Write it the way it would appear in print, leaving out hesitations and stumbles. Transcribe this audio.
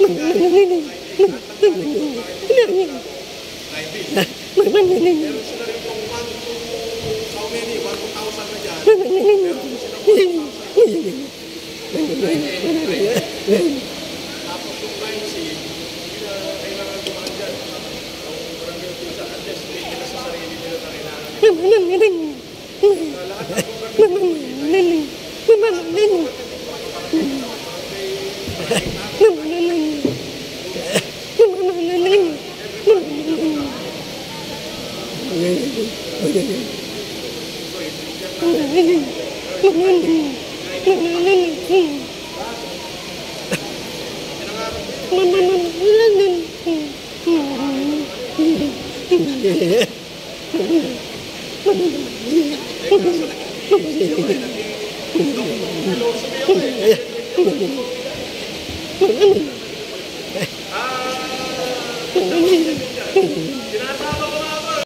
Meron sila rin pong 1 to how many? 1 to 1,000 na dyan. Meron sila 1,000. Tapos yung crime scene, kailangan dumaan dyan. Ang barangay official, unless may nila sa sarili nila na kailangan nila. Lahat ng barangay Sinasama ko nga